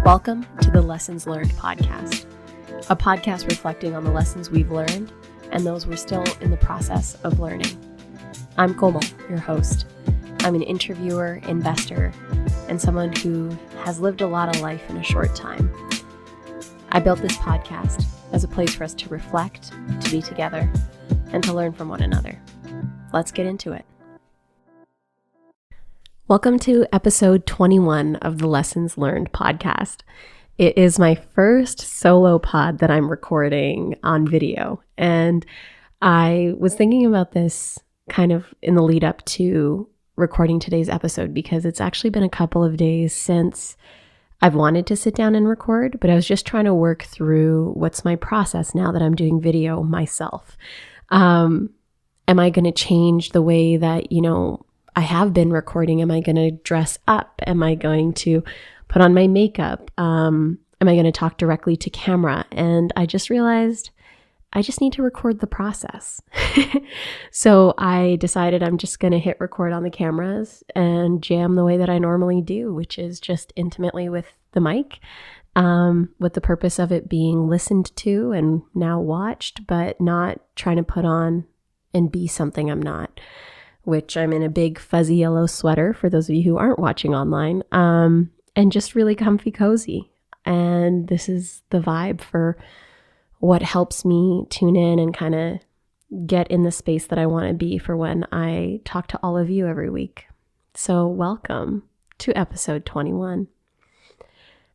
Welcome to the Lessons Learned podcast, a podcast reflecting on the lessons we've learned and those we're still in the process of learning. I'm Komal, your host. I'm an interviewer, investor, and someone who has lived a lot of life in a short time. I built this podcast as a place for us to reflect, to be together, and to learn from one another. Let's get into it. Welcome to episode 21 of the Lessons Learned podcast. It is my first solo pod that I'm recording on video, and I was thinking about this kind of in the lead up to recording today's episode because it's actually been a couple of days since I've wanted to sit down and record, but I was just trying to work through what's my process now that I'm doing video myself. Am I going to change the way that, I have been recording? Am I going to dress up? Am I going to put on my makeup? Am I going to talk directly to camera? And I just realized I just need to record the process. So I decided I'm just going to hit record on the cameras and jam the way that I normally do, which is just intimately with the mic, with the purpose of it being listened to and now watched, but not trying to put on and be something I'm not, which I'm in a big fuzzy yellow sweater for those of you who aren't watching online, and just really comfy cozy. And this is the vibe for what helps me tune in and kind of get in the space that I want to be for when I talk to all of you every week. So welcome to episode 21.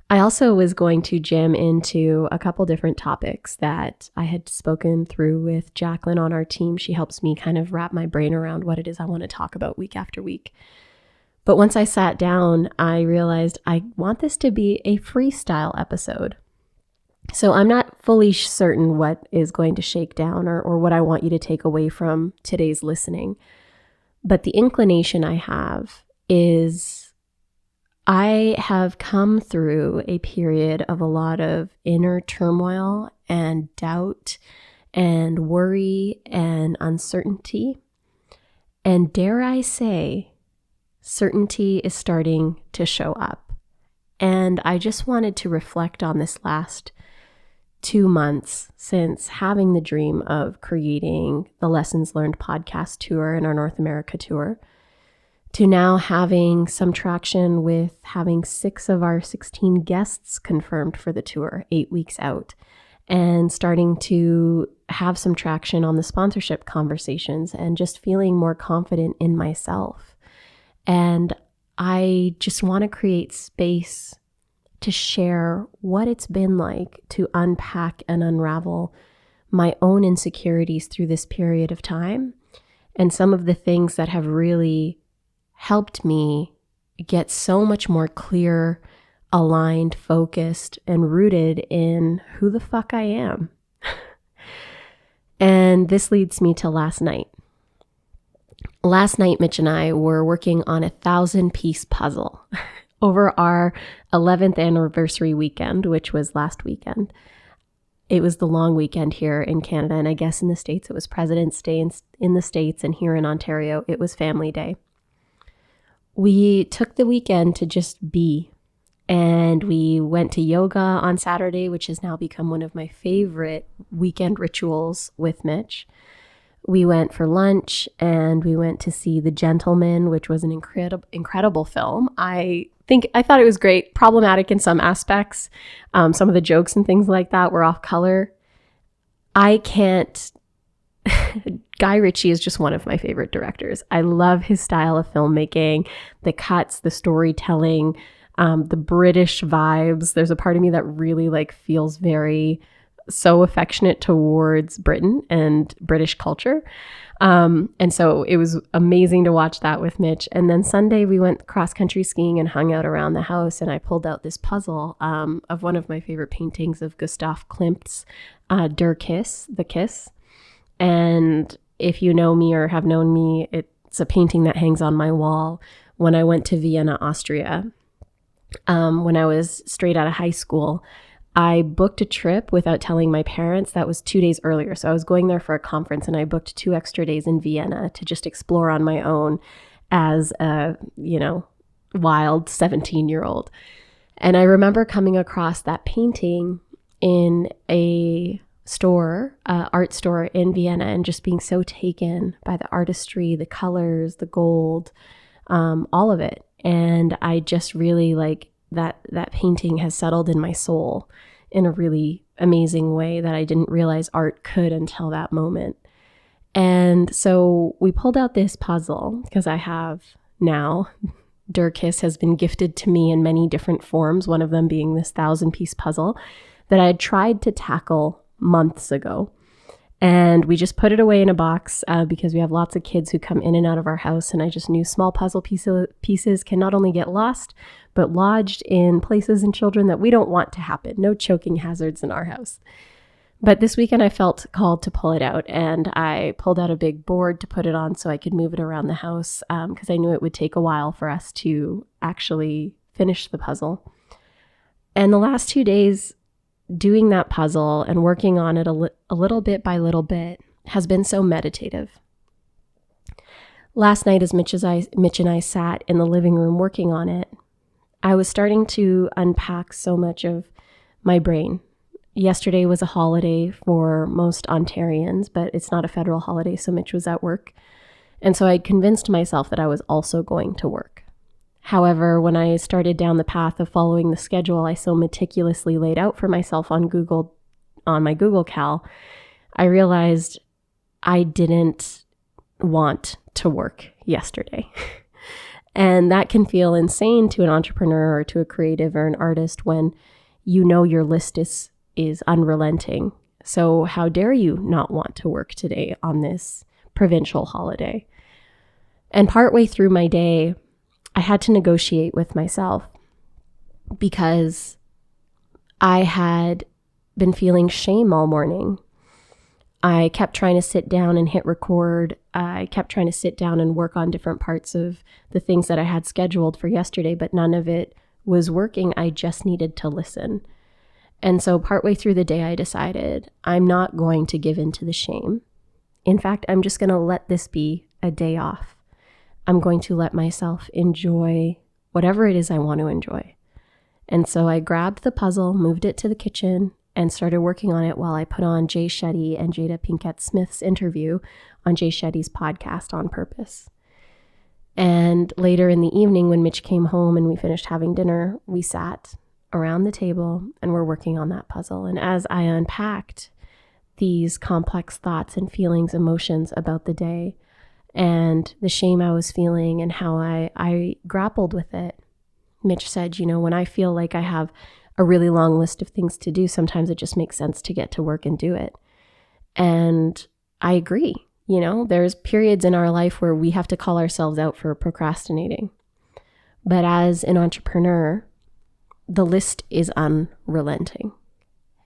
I also was going to jam into a couple different topics that I had spoken through with Jacqueline on our team. She helps me kind of wrap my brain around what it is I want to talk about week after week. But once I sat down, I realized I want this to be a freestyle episode. So I'm not fully certain what is going to shake down or what I want you to take away from today's listening. But the inclination I have is I have come through a period of a lot of inner turmoil and doubt and worry and uncertainty. And dare I say, certainty is starting to show up. And I just wanted to reflect on this last 2 months since having the dream of creating the Lessons Learned podcast tour and our North America tour, to now having some traction with having 6 of our 16 guests confirmed for the tour 8 weeks out, and starting to have some traction on the sponsorship conversations and just feeling more confident in myself. And I just want to create space to share what it's been like to unpack and unravel my own insecurities through this period of time, and some of the things that have really helped me get so much more clear, aligned, focused, and rooted in who the fuck I am. And this leads me to last night. Last night, Mitch and I were working on a 1,000-piece puzzle over our 11th anniversary weekend, which was last weekend. It was the long weekend here in Canada, and I guess in the States it was President's Day in the States, and here in Ontario it was Family Day. We took the weekend to just be, and we went to yoga on Saturday, which has now become one of my favorite weekend rituals with Mitch. We went for lunch, and we went to see The Gentleman, which was an incredible film. I thought it was great, problematic in some aspects. Some of the jokes and things like that were off color. Guy Ritchie is just one of my favorite directors. I love his style of filmmaking, the cuts, the storytelling, the British vibes. There's a part of me that really feels very so affectionate towards Britain and British culture. And so it was amazing to watch that with Mitch. And then Sunday we went cross-country skiing and hung out around the house, and I pulled out this puzzle of one of my favorite paintings of Gustav Klimt's Der Kiss, The Kiss. And if you know me or have known me, it's a painting that hangs on my wall when I went to Vienna, Austria. When I was straight out of high school, I booked a trip without telling my parents. That was 2 days earlier. So I was going there for a conference, and I booked 2 extra days in Vienna to just explore on my own as a, wild 17-year-old. And I remember coming across that painting in a store, art store in Vienna, and just being so taken by the artistry, the colors, the gold, all of it. And I just really that painting has settled in my soul in a really amazing way that I didn't realize art could until that moment. And so we pulled out this puzzle because I have now, Durkis has been gifted to me in many different forms, one of them being this 1,000-piece puzzle that I had tried to tackle months ago. And we just put it away in a box because we have lots of kids who come in and out of our house. And I just knew small puzzle pieces can not only get lost, but lodged in places and children that we don't want to happen. No choking hazards in our house. But this weekend I felt called to pull it out, and I pulled out a big board to put it on so I could move it around the house because I knew it would take a while for us to actually finish the puzzle. And the last 2 days doing that puzzle and working on it a little bit by little bit has been so meditative. Last night, as Mitch and I sat in the living room working on it, I was starting to unpack so much of my brain. Yesterday was a holiday for most Ontarians, but it's not a federal holiday, so Mitch was at work. And so I convinced myself that I was also going to work. However, when I started down the path of following the schedule I so meticulously laid out for myself on my Google Cal, I realized I didn't want to work yesterday. And that can feel insane to an entrepreneur or to a creative or an artist when you know your list is unrelenting. So how dare you not want to work today on this provincial holiday? And partway through my day, I had to negotiate with myself because I had been feeling shame all morning. I kept trying to sit down and hit record. I kept trying to sit down and work on different parts of the things that I had scheduled for yesterday, but none of it was working. I just needed to listen. And so partway through the day, I decided I'm not going to give in to the shame. In fact, I'm just going to let this be a day off. I'm going to let myself enjoy whatever it is I want to enjoy. And so I grabbed the puzzle, moved it to the kitchen, and started working on it while I put on Jay Shetty and Jada Pinkett Smith's interview on Jay Shetty's podcast On Purpose. And later in the evening, when Mitch came home and we finished having dinner, we sat around the table and we're working on that puzzle. And as I unpacked these complex thoughts and feelings, emotions about the day, and the shame I was feeling and how I grappled with it, Mitch said, when I feel like I have a really long list of things to do, sometimes it just makes sense to get to work and do it. And I agree. There's periods in our life where we have to call ourselves out for procrastinating. But as an entrepreneur, the list is unrelenting.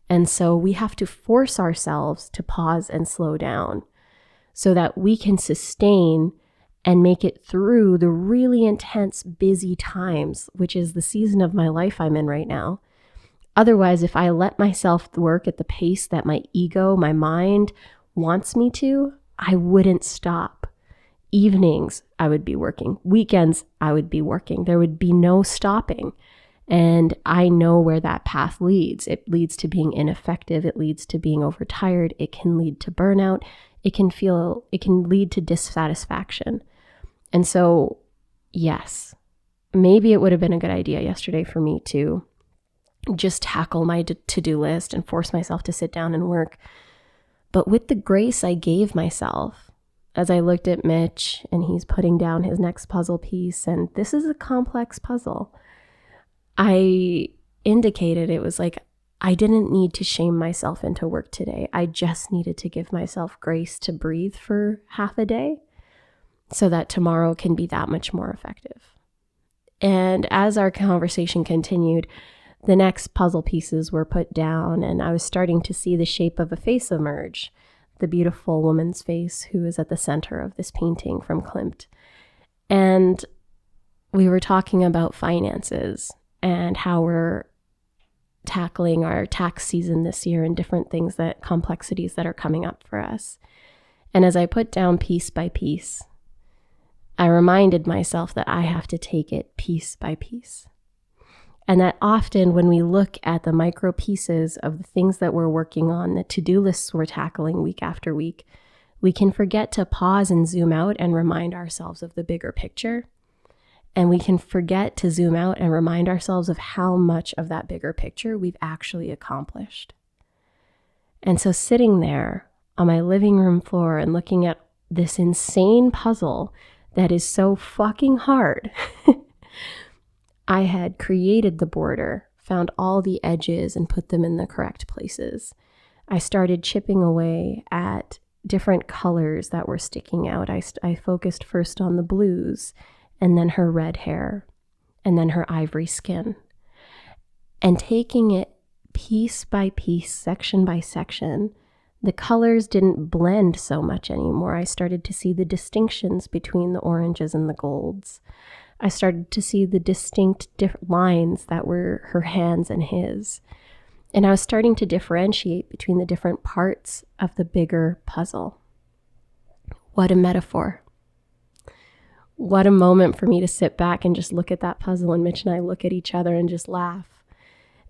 And so we have to force ourselves to pause and slow down so that we can sustain and make it through the really intense, busy times, which is the season of my life I'm in right now. Otherwise, if I let myself work at the pace that my ego, my mind wants me to, I wouldn't stop. Evenings, I would be working. Weekends, I would be working. There would be no stopping. And I know where that path leads. It leads to being ineffective. It leads to being overtired. It can lead to burnout. It can lead to dissatisfaction. And so, yes, maybe it would have been a good idea yesterday for me to just tackle my to-do list and force myself to sit down and work. But with the grace I gave myself, as I looked at Mitch and he's putting down his next puzzle piece, and this is a complex puzzle, I indicated it was like I didn't need to shame myself into work today. I just needed to give myself grace to breathe for half a day so that tomorrow can be that much more effective. And as our conversation continued, the next puzzle pieces were put down, and I was starting to see the shape of a face emerge, the beautiful woman's face who is at the center of this painting from Klimt. And we were talking about finances and how we're tackling our tax season this year and different things complexities that are coming up for us. And as I put down piece by piece, I reminded myself that I have to take it piece by piece. And that often when we look at the micro pieces of the things that we're working on, the to-do lists we're tackling week after week, we can forget to pause and zoom out and remind ourselves of the bigger picture. And we can forget to zoom out and remind ourselves of how much of that bigger picture we've actually accomplished. And so sitting there on my living room floor and looking at this insane puzzle that is so fucking hard, I had created the border, found all the edges and put them in the correct places. I started chipping away at different colors that were sticking out. I focused first on the blues, and then her red hair, and then her ivory skin. And taking it piece by piece, section by section, the colors didn't blend so much anymore. I started to see the distinctions between the oranges and the golds. I started to see the distinct lines that were her hands and his. And I was starting to differentiate between the different parts of the bigger puzzle. What a metaphor. What a moment for me to sit back and just look at that puzzle, and Mitch and I look at each other and just laugh.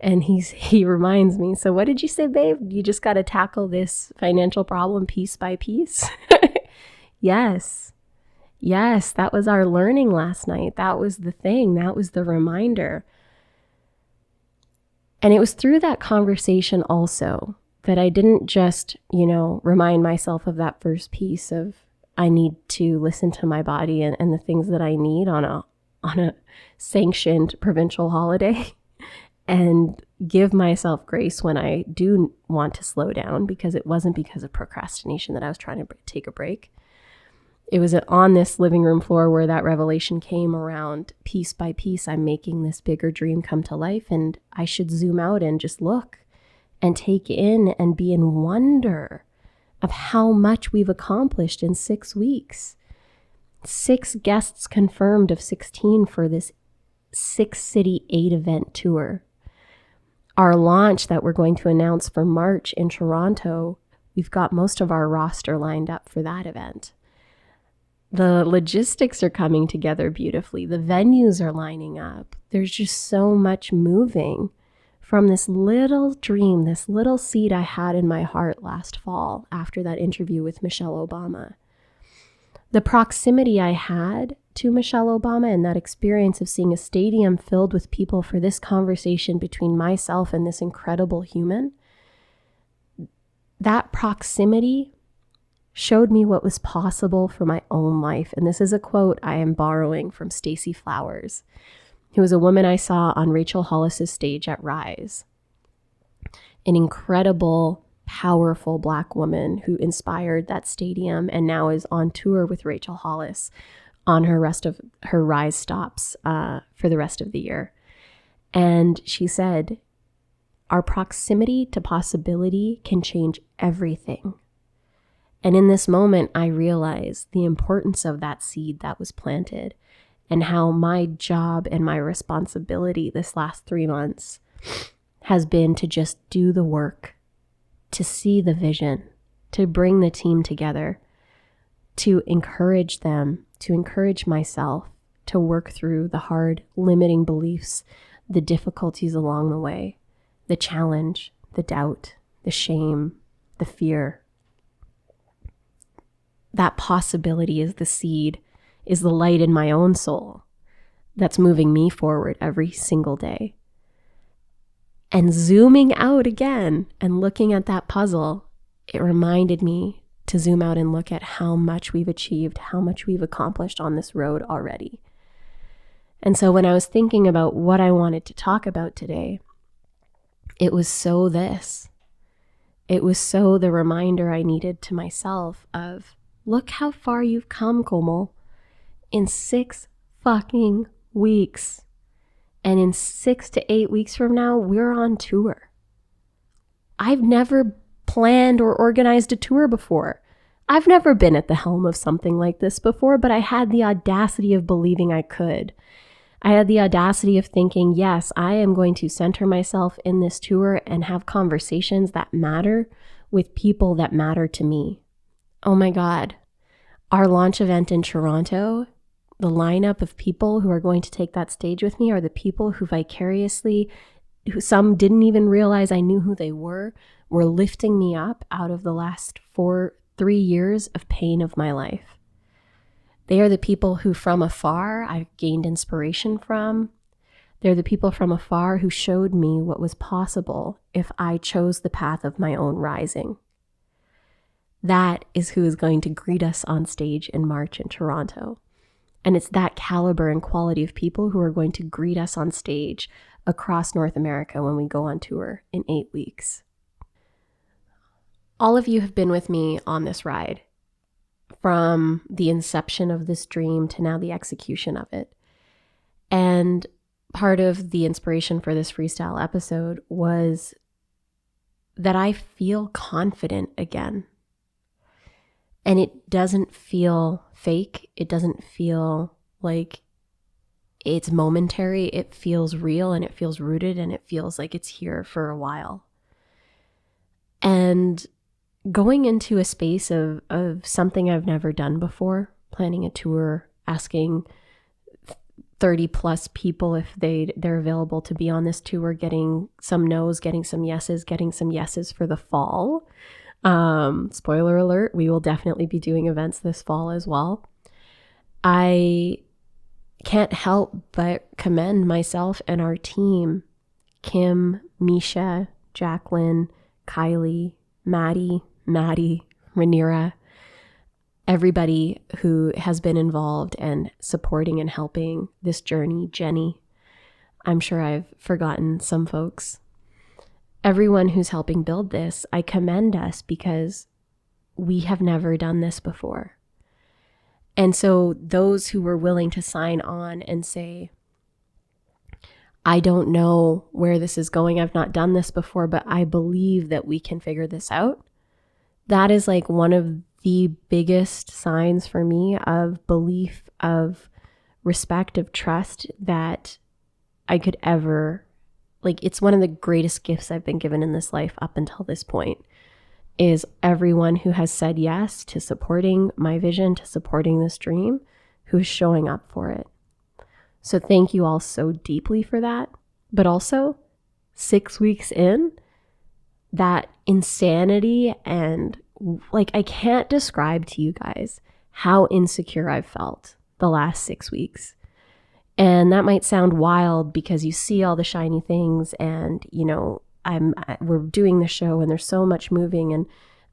And he reminds me, so what did you say, babe? You just got to tackle this financial problem piece by piece? Yes, that was our learning last night. That was the thing. That was the reminder. And it was through that conversation also that I didn't just, remind myself of that first piece of I need to listen to my body and the things that I need on a sanctioned provincial holiday and give myself grace when I do want to slow down, because it wasn't because of procrastination that I was trying to take a break. It was on this living room floor where that revelation came around. Piece by piece, I'm making this bigger dream come to life, and I should zoom out and just look and take in and be in wonder of how much we've accomplished in 6 weeks. 6 guests confirmed of 16 for this 6-city 8-event tour. Our launch that we're going to announce for March in Toronto, we've got most of our roster lined up for that event. The logistics are coming together beautifully. The venues are lining up. There's just so much moving from this little dream, this little seed I had in my heart last fall after that interview with Michelle Obama. The proximity I had to Michelle Obama and that experience of seeing a stadium filled with people for this conversation between myself and this incredible human, that proximity showed me what was possible for my own life. And this is a quote I am borrowing from Stacey Flowers, who was a woman I saw on Rachel Hollis's stage at Rise. An incredible, powerful Black woman who inspired that stadium and now is on tour with Rachel Hollis on her rest of her Rise stops for the rest of the year. And she said, our proximity to possibility can change everything. And in this moment, I realized the importance of that seed that was planted and how my job and my responsibility this last 3 months has been to just do the work, to see the vision, to bring the team together, to encourage them, to encourage myself, to work through the hard, limiting beliefs, the difficulties along the way, the challenge, the doubt, the shame, the fear. That possibility is the seed, is the light in my own soul that's moving me forward every single day. And zooming out again and looking at that puzzle, it reminded me to zoom out and look at how much we've achieved, how much we've accomplished on this road already. And so when I was thinking about what I wanted to talk about today, it was so this. It was so the reminder I needed to myself of, look how far you've come, Komal, in 6 fucking weeks. And in 6 to 8 weeks from now, we're on tour. I've never planned or organized a tour before. I've never been at the helm of something like this before, but I had the audacity of believing I could. I had the audacity of thinking, yes, I am going to center myself in this tour and have conversations that matter with people that matter to me. Oh my God. Our launch event in Toronto, the lineup of people who are going to take that stage with me are the people who who some didn't even realize I knew who they were lifting me up out of the last 3 years of pain of my life. They are the people who from afar I've gained inspiration from. They're the people from afar who showed me what was possible if I chose the path of my own rising. That is who is going to greet us on stage in March in Toronto. And it's that caliber and quality of people who are going to greet us on stage across North America when we go on tour in 8 weeks. All of you have been with me on this ride, from the inception of this dream to now the execution of it. And part of the inspiration for this freestyle episode was that I feel confident again. And it doesn't feel fake. It doesn't feel like it's momentary. It feels real and it feels rooted and it feels like it's here for a while. And going into a space of something I've never done before, planning a tour, asking 30 plus people if they're available to be on this tour, getting some no's, getting some yeses for the fall. Spoiler alert, we will definitely be doing events this fall as well. I can't help but commend myself and our team, Kim, Misha, Jacqueline, Kylie, Maddie, Rhaenyra, everybody who has been involved and supporting and helping this journey. Jenny, I'm sure I've forgotten some folks. Everyone who's helping build this, I commend us because we have never done this before. And so those who were willing to sign on and say, I don't know where this is going, I've not done this before, but I believe that we can figure this out. That is like one of the biggest signs for me of belief, of respect, of trust that I could ever, it's one of the greatest gifts I've been given in this life up until this point, is everyone who has said yes to supporting my vision, to supporting this dream, who is showing up for it. So thank you all so deeply for that. But also 6 weeks in, that insanity and I can't describe to you guys how insecure I've felt the last 6 weeks. And that might sound wild because you see all the shiny things and, we're doing the show and there's so much moving and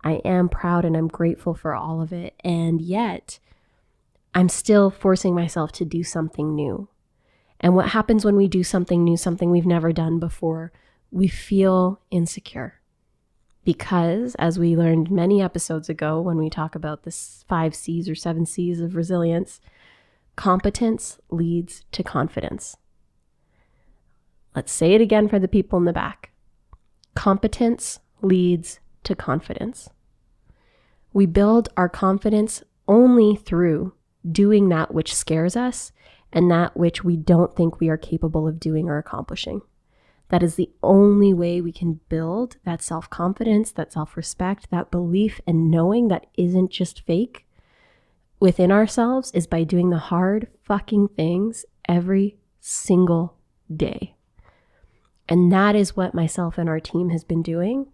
I am proud and I'm grateful for all of it. And yet I'm still forcing myself to do something new. And what happens when we do something new, something we've never done before? We feel insecure. Because, as we learned many episodes ago when we talk about the 5 C's or 7 C's of resilience, competence leads to confidence. Let's say it again for the people in the back. Competence leads to confidence. We build our confidence only through doing that which scares us and that which we don't think we are capable of doing or accomplishing. That is the only way we can build that self-confidence, that self-respect, that belief and knowing that isn't just fake within ourselves, is by doing the hard fucking things every single day. And that is what myself and our team has been doing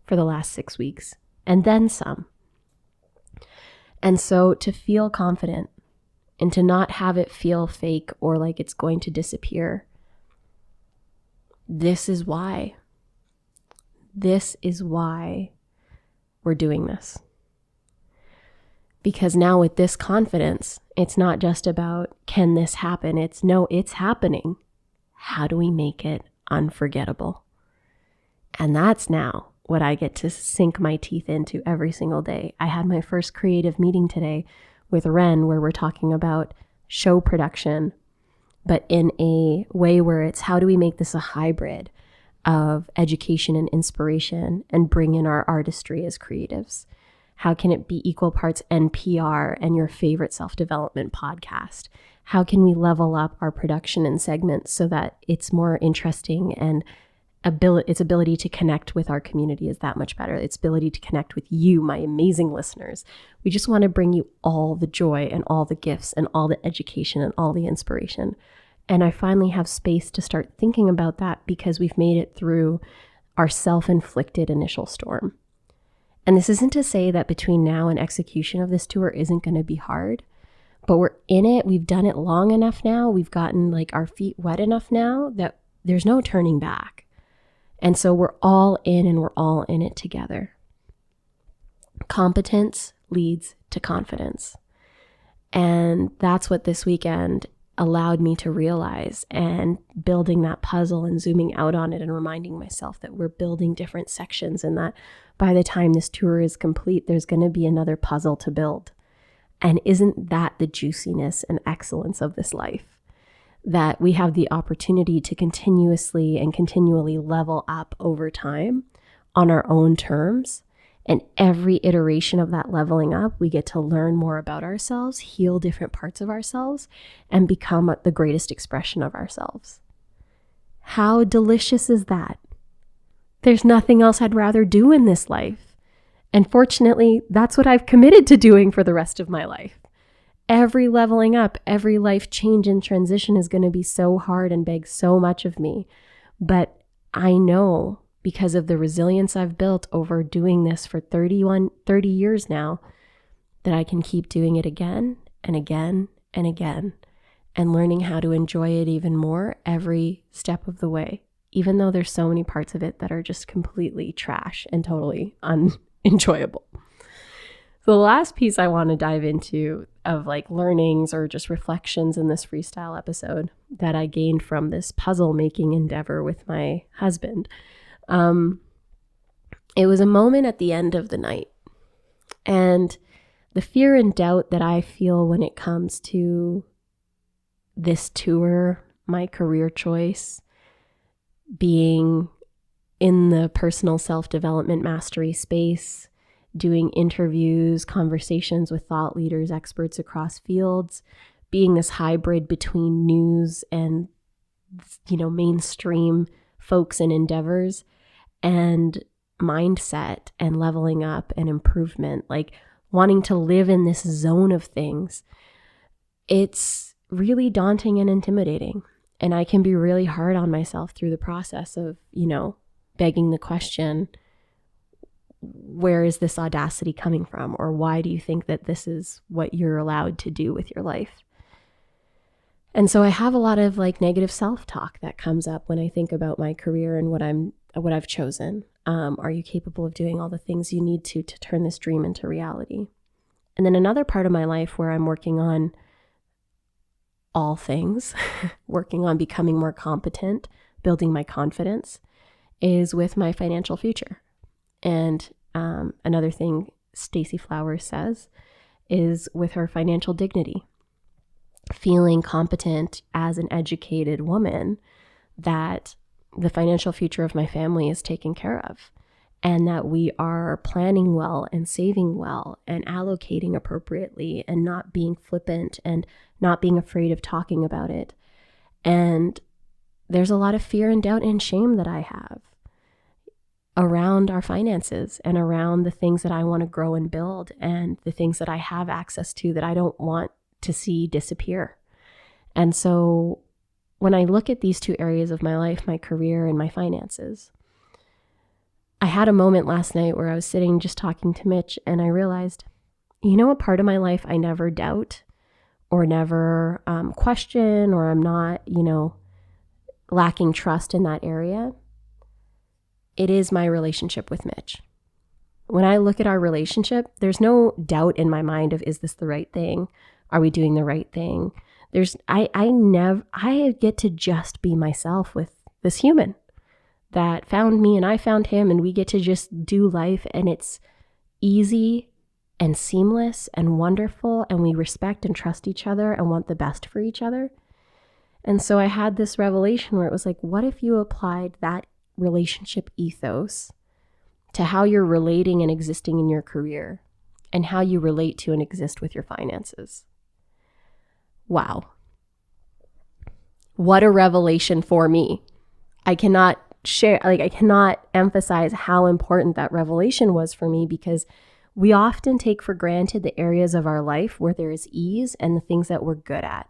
for the last 6 weeks, and then some. And so to feel confident and to not have it feel fake or like it's going to disappear, this is why we're doing this. Because now with this confidence, it's not just about, can this happen? It's happening. How do we make it unforgettable? And that's now what I get to sink my teeth into every single day. I had my first creative meeting today with Ren where we're talking about show production, but in a way where it's how do we make this a hybrid of education and inspiration and bring in our artistry as creatives? How can it be equal parts NPR and your favorite self-development podcast? How can we level up our production and segments so that it's more interesting and its ability to connect with our community is that much better. Its ability to connect with you, my amazing listeners. We just want to bring you all the joy and all the gifts and all the education and all the inspiration. And I finally have space to start thinking about that because we've made it through our self-inflicted initial storm. And this isn't to say that between now and execution of this tour isn't going to be hard, but we're in it. We've done it long enough now. We've gotten like our feet wet enough now that there's no turning back. And so we're all in and we're all in it together. Competence leads to confidence. And that's what this weekend allowed me to realize, and building that puzzle and zooming out on it and reminding myself that we're building different sections and that by the time this tour is complete, there's going to be another puzzle to build. And isn't that the juiciness and excellence of this life? That we have the opportunity to continuously and continually level up over time on our own terms. And every iteration of that leveling up, we get to learn more about ourselves, heal different parts of ourselves, and become the greatest expression of ourselves. How delicious is that? There's nothing else I'd rather do in this life. And fortunately, that's what I've committed to doing for the rest of my life. Every leveling up, every life change and transition is going to be so hard and beg so much of me. But I know because of the resilience I've built over doing this for 30 years now, that I can keep doing it again and again and again and learning how to enjoy it even more every step of the way, even though there's so many parts of it that are just completely trash and totally unenjoyable. So the last piece I want to dive into of like learnings or just reflections in this freestyle episode that I gained from this puzzle making endeavor with my husband. It was a moment at the end of the night, and the fear and doubt that I feel when it comes to this tour, my career choice, being in the personal self-development mastery space, doing interviews, conversations with thought leaders, experts across fields, being this hybrid between news and, mainstream folks and endeavors, and mindset and leveling up and improvement, like wanting to live in this zone of things. It's really daunting and intimidating. And I can be really hard on myself through the process of, begging the question, where is this audacity coming from? Or why do you think that this is what you're allowed to do with your life? And so I have a lot of like negative self-talk that comes up when I think about my career and what I've chosen. Are you capable of doing all the things you need to turn this dream into reality? And then another part of my life where I'm working on all things, working on becoming more competent, building my confidence, is with my financial future. And another thing Stacey Flowers says is with her financial dignity, feeling competent as an educated woman, that the financial future of my family is taken care of, and that we are planning well and saving well and allocating appropriately and not being flippant and not being afraid of talking about it. And there's a lot of fear and doubt and shame that I have around our finances and around the things that I want to grow and build and the things that I have access to that I don't want to see disappear. And so when I look at these two areas of my life, my career and my finances, I had a moment last night where I was sitting just talking to Mitch, and I realized, a part of my life I never doubt or never question, or I'm not, lacking trust in that area. It is my relationship with Mitch. When I look at our relationship, there's no doubt in my mind of, is this the right thing? Are we doing the right thing? I get to just be myself with this human that found me and I found him, and we get to just do life, and it's easy and seamless and wonderful, and we respect and trust each other and want the best for each other. And so I had this revelation where it was like, what if you applied that relationship ethos to how you're relating and existing in your career? and how you relate to and exist with your finances. Wow. What a revelation for me. I cannot emphasize how important that revelation was for me, because we often take for granted the areas of our life where there is ease and the things that we're good at.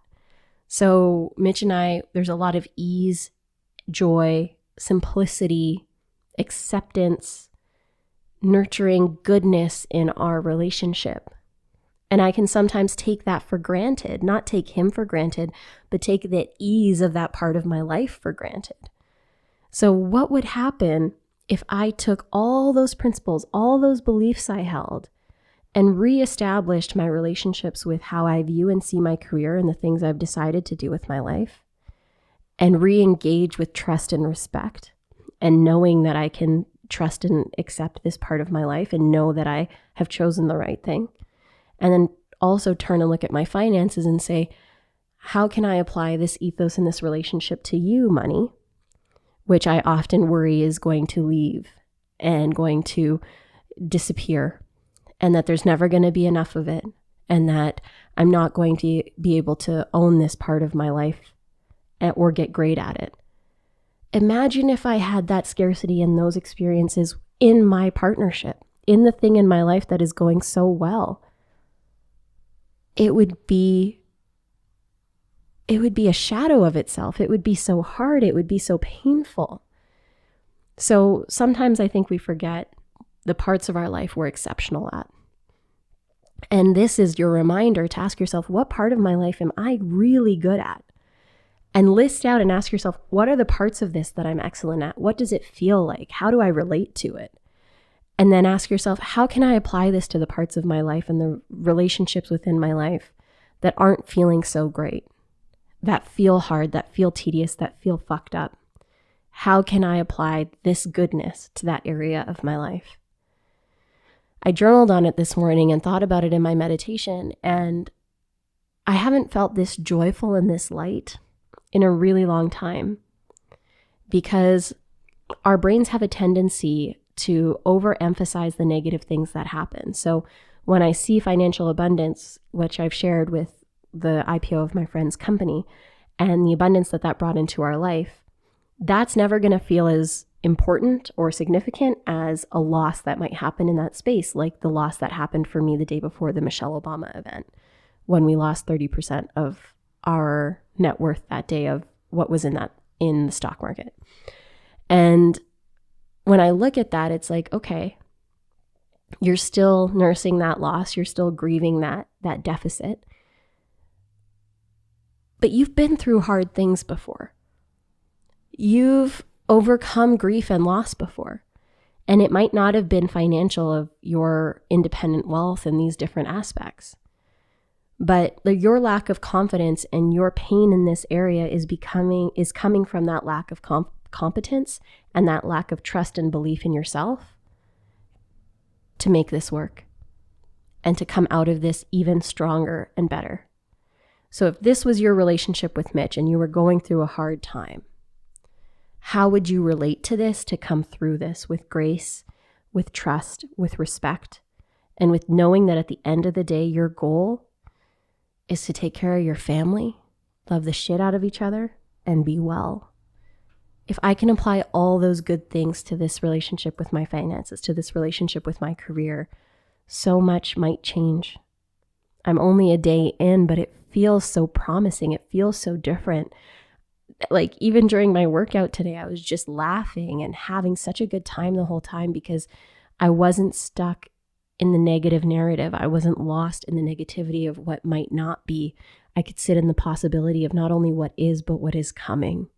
So Mitch and I, there's a lot of ease, joy, simplicity, acceptance, nurturing goodness in our relationship. And I can sometimes take that for granted, not take him for granted, but take the ease of that part of my life for granted. So what would happen if I took all those principles, all those beliefs I held, and reestablished my relationships with how I view and see my career and the things I've decided to do with my life, and re-engage with trust and respect, and knowing that I can trust and accept this part of my life and know that I have chosen the right thing. And then also turn and look at my finances and say, how can I apply this ethos in this relationship to you, money? Which I often worry is going to leave and going to disappear, and that there's never going to be enough of it, and that I'm not going to be able to own this part of my life or get great at it. Imagine if I had that scarcity and those experiences in my partnership, in the thing in my life that is going so well. It would be a shadow of itself. It would be so hard. It would be so painful. So sometimes I think we forget the parts of our life we're exceptional at. And this is your reminder to ask yourself, what part of my life am I really good at? And list out and ask yourself, what are the parts of this that I'm excellent at? What does it feel like? How do I relate to it? And then ask yourself, how can I apply this to the parts of my life and the relationships within my life that aren't feeling so great, that feel hard, that feel tedious, that feel fucked up? How can I apply this goodness to that area of my life? I journaled on it this morning and thought about it in my meditation, and I haven't felt this joyful and this light in a really long time, because our brains have a tendency to overemphasize the negative things that happen. So when I see financial abundance, which I've shared with the IPO of my friend's company, and the abundance that brought into our life, that's never going to feel as important or significant as a loss that might happen in that space, like the loss that happened for me the day before the Michelle Obama event, when we lost 30% of our net worth that day of what was in the stock market. And when I look at that, it's like, okay, you're still nursing that loss, you're still grieving that deficit, but you've been through hard things before. You've overcome grief and loss before. And it might not have been financial of your independent wealth and these different aspects. But your lack of confidence and your pain in this area is coming from that lack of competence and that lack of trust and belief in yourself to make this work and to come out of this even stronger and better. So if this was your relationship with Mitch and you were going through a hard time, how would you relate to this to come through this with grace, with trust, with respect, and with knowing that at the end of the day, your goal is to take care of your family, love the shit out of each other, and be well? If I can apply all those good things to this relationship with my finances, to this relationship with my career, so much might change. I'm only a day in, but it feels so promising. It feels so different. Like even during my workout today, I was just laughing and having such a good time the whole time because I wasn't stuck in the negative narrative. I wasn't lost in the negativity of what might not be. I could sit in the possibility of not only what is, but what is coming.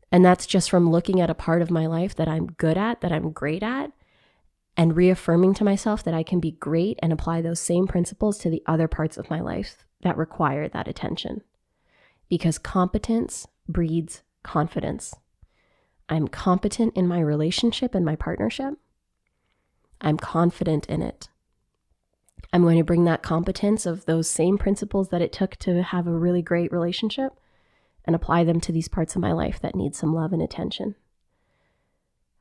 And that's just from looking at a part of my life that I'm good at, that I'm great at, and reaffirming to myself that I can be great and apply those same principles to the other parts of my life that require that attention. Because competence breeds confidence. I'm competent in my relationship and my partnership. I'm confident in it. I'm going to bring that competence of those same principles that it took to have a really great relationship and apply them to these parts of my life that need some love and attention.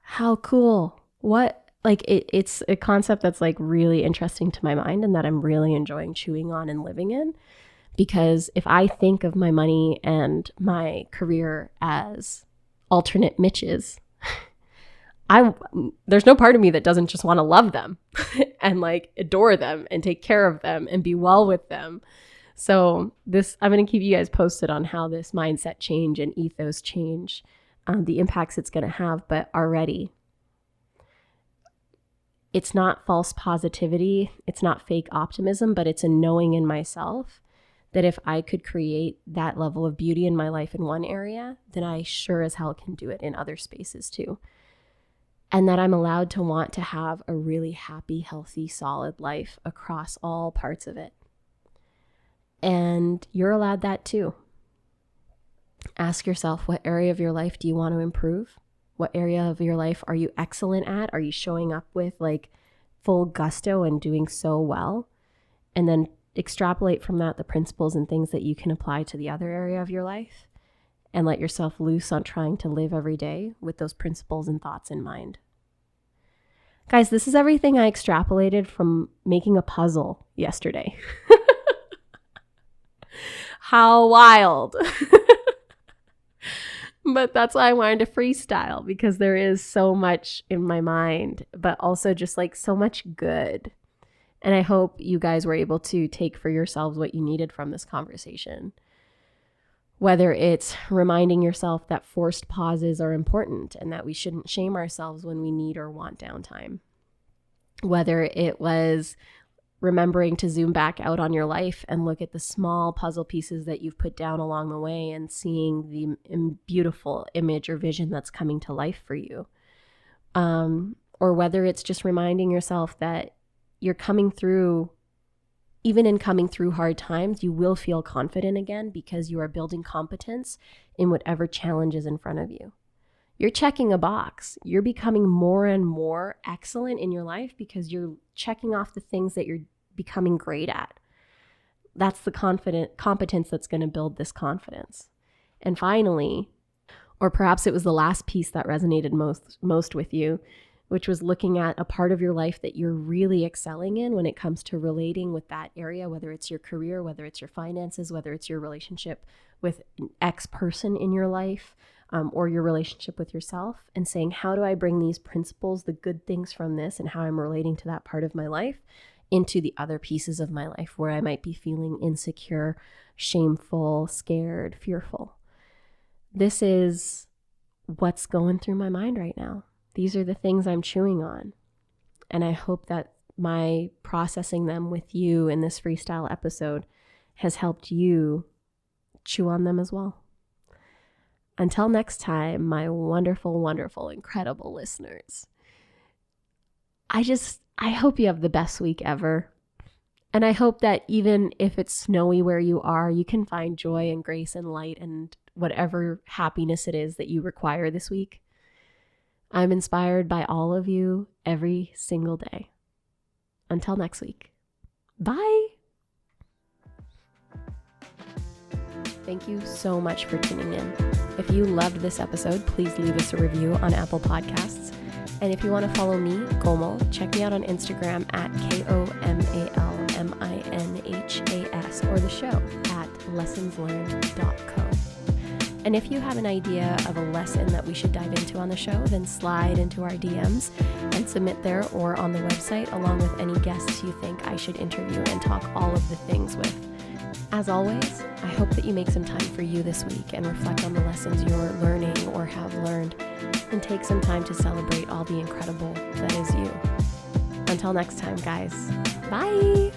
How cool. What it's a concept that's like really interesting to my mind and that I'm really enjoying chewing on and living in. Because if I think of my money and my career as alternate Mitches, there's no part of me that doesn't just want to love them and like adore them and take care of them and be well with them. So I'm going to keep you guys posted on how this mindset change and ethos change, the impacts it's going to have. But already, it's not false positivity. It's not fake optimism, but it's a knowing in myself that if I could create that level of beauty in my life in one area, then I sure as hell can do it in other spaces too. And that I'm allowed to want to have a really happy, healthy, solid life across all parts of it. And you're allowed that too. Ask yourself, what area of your life do you want to improve? What area of your life are you excellent at? Are you showing up with like full gusto and doing so well? And then extrapolate from that the principles and things that you can apply to the other area of your life, and let yourself loose on trying to live every day with those principles and thoughts in mind. Guys, this is everything I extrapolated from making a puzzle yesterday. How wild. But that's why I wanted to freestyle, because there is so much in my mind, but also just like so much good. And I hope you guys were able to take for yourselves what you needed from this conversation. Whether it's reminding yourself that forced pauses are important and that we shouldn't shame ourselves when we need or want downtime. Whether it was remembering to zoom back out on your life and look at the small puzzle pieces that you've put down along the way and seeing the beautiful image or vision that's coming to life for you. Or whether it's just reminding yourself that you're coming through, even in coming through hard times, you will feel confident again because you are building competence in whatever challenge is in front of you. You're checking a box. You're becoming more and more excellent in your life because you're checking off the things that you're becoming great at. That's the competence that's going to build this confidence. And finally, or perhaps it was the last piece that resonated most with you, which was looking at a part of your life that you're really excelling in when it comes to relating with that area, whether it's your career, whether it's your finances, whether it's your relationship with an X person in your life, or your relationship with yourself, and saying, how do I bring these principles, the good things from this and how I'm relating to that part of my life into the other pieces of my life where I might be feeling insecure, shameful, scared, fearful. This is what's going through my mind right now. These are the things I'm chewing on. And I hope that my processing them with you in this freestyle episode has helped you chew on them as well. Until next time, my wonderful, wonderful, incredible listeners, I hope you have the best week ever. And I hope that even if it's snowy where you are, you can find joy and grace and light and whatever happiness it is that you require this week. I'm inspired by all of you every single day. Until next week. Bye. Thank you so much for tuning in. If you loved this episode, please leave us a review on Apple Podcasts. And if you want to follow me, Komal, check me out on Instagram at KOMALMINHAS or the show at lessonslearned.co. And if you have an idea of a lesson that we should dive into on the show, then slide into our DMs and submit there or on the website, along with any guests you think I should interview and talk all of the things with. As always, I hope that you make some time for you this week and reflect on the lessons you're learning or have learned, and take some time to celebrate all the incredible that is you. Until next time, guys. Bye!